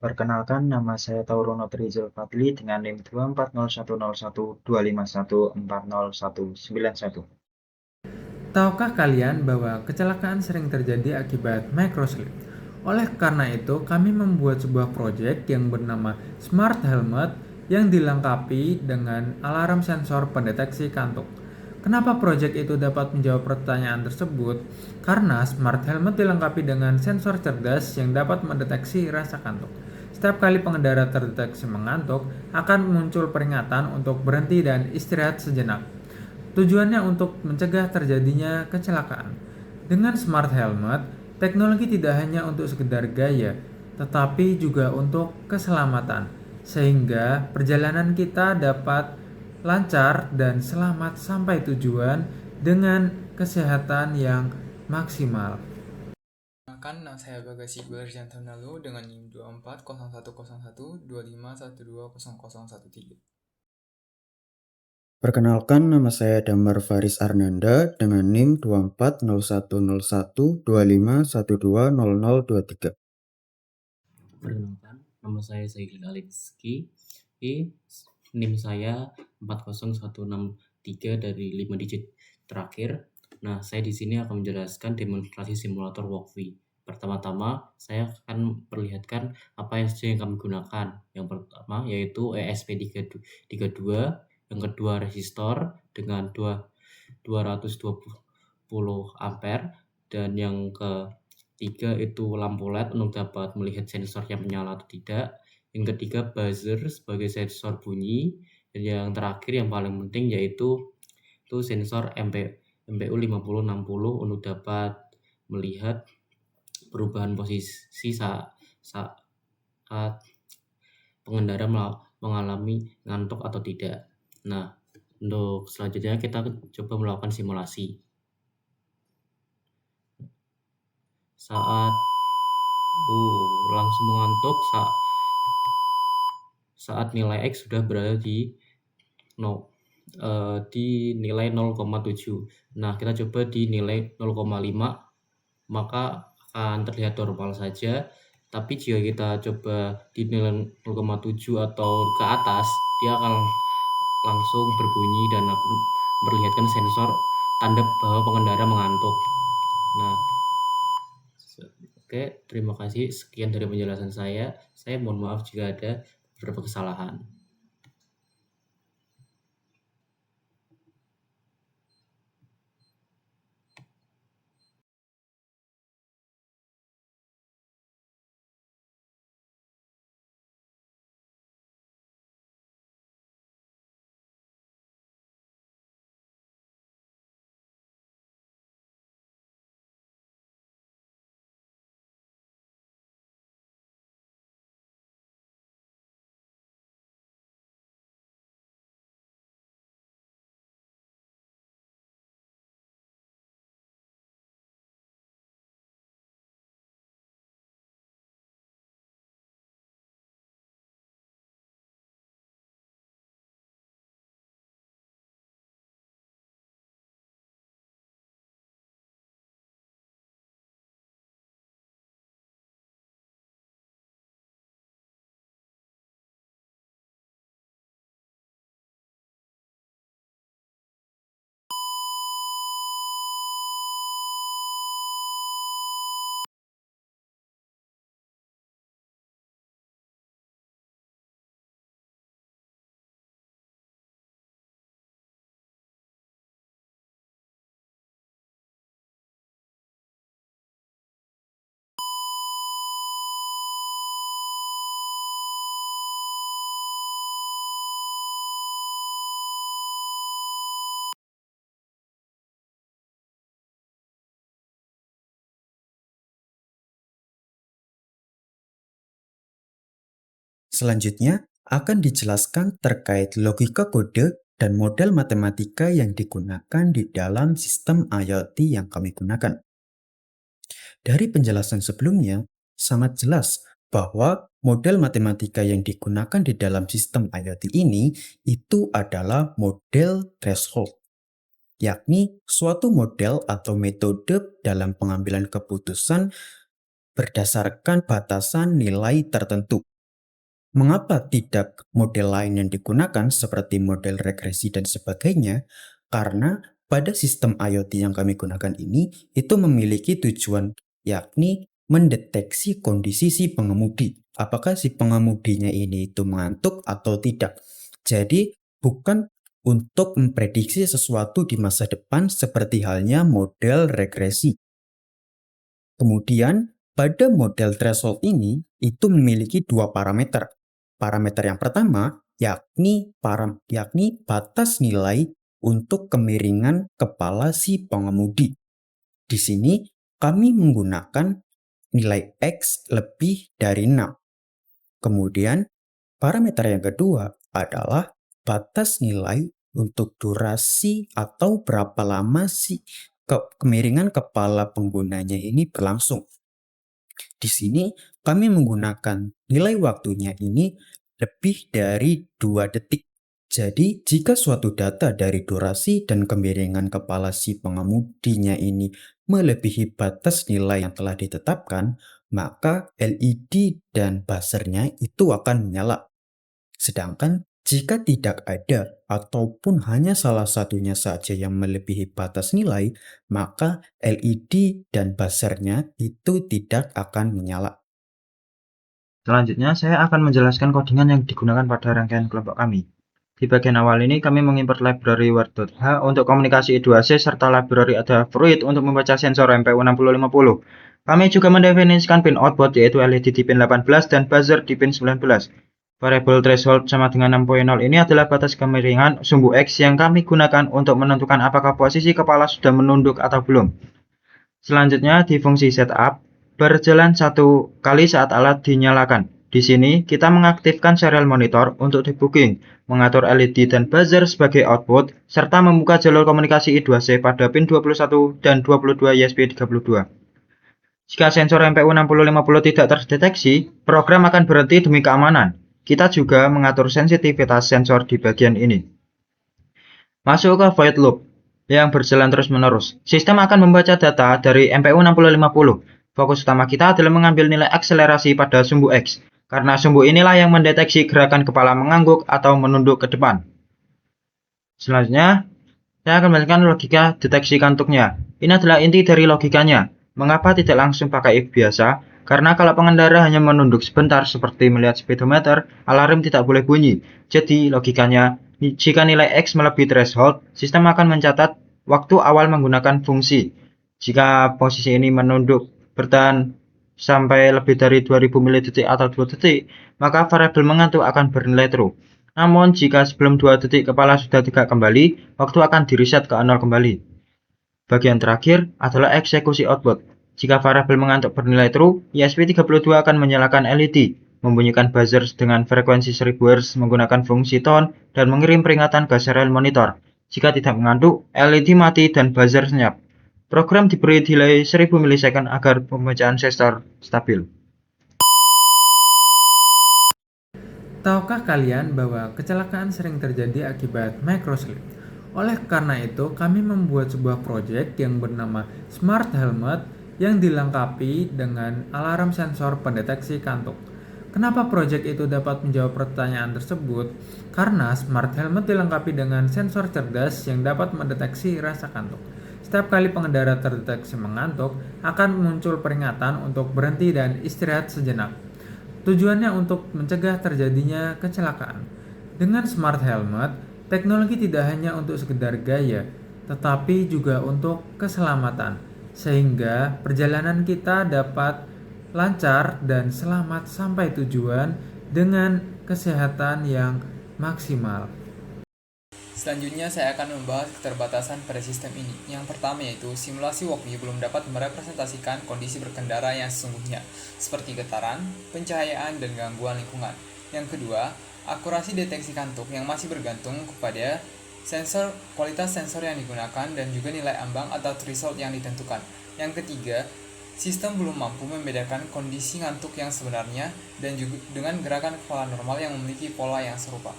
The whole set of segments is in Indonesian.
Perkenalkan, nama saya Taurono Trizul Fadli dengan NIM 24010125140191. Tahukah kalian bahwa kecelakaan sering terjadi akibat microslip? Oleh karena itu, kami membuat sebuah proyek yang bernama Smart Helmet yang dilengkapi dengan alarm sensor pendeteksi kantuk. Kenapa proyek itu dapat menjawab pertanyaan tersebut? Karena Smart Helmet dilengkapi dengan sensor cerdas yang dapat mendeteksi rasa kantuk. Setiap kali pengendara terdeteksi mengantuk, akan muncul peringatan untuk berhenti dan istirahat sejenak. Tujuannya untuk mencegah terjadinya kecelakaan. Dengan smart helmet, teknologi tidak hanya untuk sekedar gaya, tetapi juga untuk keselamatan, sehingga perjalanan kita dapat lancar dan selamat sampai tujuan dengan kesehatan yang maksimal. Perkenalkan, nama saya Bagasi Gularjantonalu dengan NIM 24010125120013. Perkenalkan, nama saya Damar Faris Arnanda dengan NIM 24010125120023. Perkenalkan, nama saya Zaidil Alipski, NIM saya 40163 dari 5 digit terakhir. Nah, saya di sini akan menjelaskan demonstrasi simulator Walkfree. Pertama-tama, saya akan perlihatkan apa yang kami gunakan. Yang pertama yaitu ESP32, yang kedua resistor dengan 220 ampere, dan yang ketiga itu lampu LED untuk dapat melihat sensor yang menyala atau tidak. Yang ketiga buzzer sebagai sensor bunyi, dan yang terakhir yang paling penting yaitu sensor MPU 5060 untuk dapat melihat perubahan posisi saat pengendara mengalami ngantuk atau tidak. Nah, untuk selanjutnya kita coba melakukan simulasi. Saat langsung mengantuk saat nilai X sudah berada di nilai 0,7. Nah, kita coba di nilai 0,5, maka akan terlihat normal saja. Tapi jika kita coba di nilai 0,7 atau ke atas, dia akan langsung berbunyi dan akan memperlihatkan sensor tanda bahwa pengendara mengantuk. Nah, oke, terima kasih. Sekian dari penjelasan saya. Saya mohon maaf jika ada beberapa kesalahan. Selanjutnya akan dijelaskan terkait logika kode dan model matematika yang digunakan di dalam sistem IoT yang kami gunakan. Dari penjelasan sebelumnya, sangat jelas bahwa model matematika yang digunakan di dalam sistem IoT ini itu adalah model threshold, yakni suatu model atau metode dalam pengambilan keputusan berdasarkan batasan nilai tertentu. Mengapa tidak model lain yang digunakan seperti model regresi dan sebagainya? Karena pada sistem IoT yang kami gunakan ini itu memiliki tujuan, yakni mendeteksi kondisi si pengemudi. Apakah si pengemudinya ini itu mengantuk atau tidak. Jadi bukan untuk memprediksi sesuatu di masa depan seperti halnya model regresi. Kemudian pada model threshold ini itu memiliki dua parameter. Parameter yang pertama yakni batas nilai untuk kemiringan kepala si pengemudi. Di sini kami menggunakan nilai X lebih dari 6. Kemudian parameter yang kedua adalah batas nilai untuk durasi atau berapa lama si kemiringan kepala penggunanya ini berlangsung. Di sini kami menggunakan nilai waktunya ini lebih dari 2 detik. Jadi jika suatu data dari durasi dan kemiringan kepala si pengemudinya ini melebihi batas nilai yang telah ditetapkan, maka LED dan buzzernya itu akan menyala. Sedangkan jika tidak ada ataupun hanya salah satunya saja yang melebihi batas nilai, maka LED dan buzzernya itu tidak akan menyala. Selanjutnya, saya akan menjelaskan codingan yang digunakan pada rangkaian kelompok kami. Di bagian awal ini, kami mengimport library word.h untuk komunikasi I2C serta library ada Fruit untuk membaca sensor MPU6050. Kami juga mendefinisikan pin output yaitu LED di pin 18 dan buzzer di pin 19. Variable threshold sama dengan 6.0 ini adalah batas kemiringan sumbu X yang kami gunakan untuk menentukan apakah posisi kepala sudah menunduk atau belum. Selanjutnya di fungsi setup, berjalan satu kali saat alat dinyalakan. Di sini, kita mengaktifkan serial monitor untuk debugging, mengatur LED dan buzzer sebagai output, serta membuka jalur komunikasi I2C pada pin 21 dan 22 ESP32. Jika sensor MPU6050 tidak terdeteksi, program akan berhenti demi keamanan. Kita juga mengatur sensitivitas sensor di bagian ini. Masuk ke void loop yang berjalan terus-menerus. Sistem akan membaca data dari MPU6050. Fokus utama kita adalah mengambil nilai akselerasi pada sumbu X, karena sumbu inilah yang mendeteksi gerakan kepala mengangguk atau menunduk ke depan. Selanjutnya, saya akan menjelaskan logika deteksi kantuknya. Ini adalah inti dari logikanya. Mengapa tidak langsung pakai if biasa? Karena kalau pengendara hanya menunduk sebentar seperti melihat speedometer, alarm tidak boleh bunyi. Jadi logikanya, jika nilai X melebihi threshold, sistem akan mencatat waktu awal menggunakan fungsi. Jika posisi ini menunduk bertahan sampai lebih dari 2000 mili-detik atau 2 detik, maka variabel mengantuk akan bernilai true. Namun jika sebelum 2 detik kepala sudah tegak kembali, waktu akan di-reset ke 0 kembali. Bagian terakhir adalah eksekusi output. Jika variabel mengantuk bernilai true, ESP32 akan menyalakan LED, membunyikan buzzer dengan frekuensi 1000 Hz menggunakan fungsi tone, dan mengirim peringatan ke serial monitor. Jika tidak mengantuk, LED mati dan buzzer senyap. Program diberi delay 1000 milisekund agar pembacaan sensor stabil. Tahukah kalian bahwa kecelakaan sering terjadi akibat microslip? Oleh karena itu, kami membuat sebuah proyek yang bernama Smart Helmet yang dilengkapi dengan alarm sensor pendeteksi kantuk. Kenapa proyek itu dapat menjawab pertanyaan tersebut? Karena Smart Helmet dilengkapi dengan sensor cerdas yang dapat mendeteksi rasa kantuk. Setiap kali pengendara terdeteksi mengantuk, akan muncul peringatan untuk berhenti dan istirahat sejenak. Tujuannya untuk mencegah terjadinya kecelakaan. Dengan Smart Helmet, teknologi tidak hanya untuk sekedar gaya, tetapi juga untuk keselamatan, sehingga perjalanan kita dapat lancar dan selamat sampai tujuan dengan kesehatan yang maksimal. Selanjutnya saya akan membahas keterbatasan pada sistem ini. Yang pertama yaitu simulasi walk-me belum dapat merepresentasikan kondisi berkendara yang sesungguhnya, seperti getaran, pencahayaan, dan gangguan lingkungan. Yang kedua, akurasi deteksi kantuk yang masih bergantung kepada kualitas sensor yang digunakan dan juga nilai ambang atau threshold yang ditentukan. Yang ketiga, sistem belum mampu membedakan kondisi ngantuk yang sebenarnya dan juga dengan gerakan kepala normal yang memiliki pola yang serupa.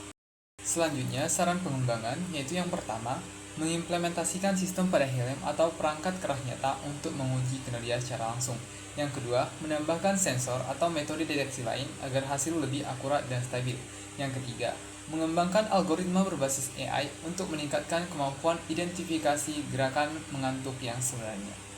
Selanjutnya, saran pengembangan yaitu yang pertama, mengimplementasikan sistem pada helm atau perangkat kerah nyata untuk menguji kinerja secara langsung. Yang kedua, menambahkan sensor atau metode deteksi lain agar hasil lebih akurat dan stabil. Yang ketiga, mengembangkan algoritma berbasis AI untuk meningkatkan kemampuan identifikasi gerakan mengantuk yang sebenarnya.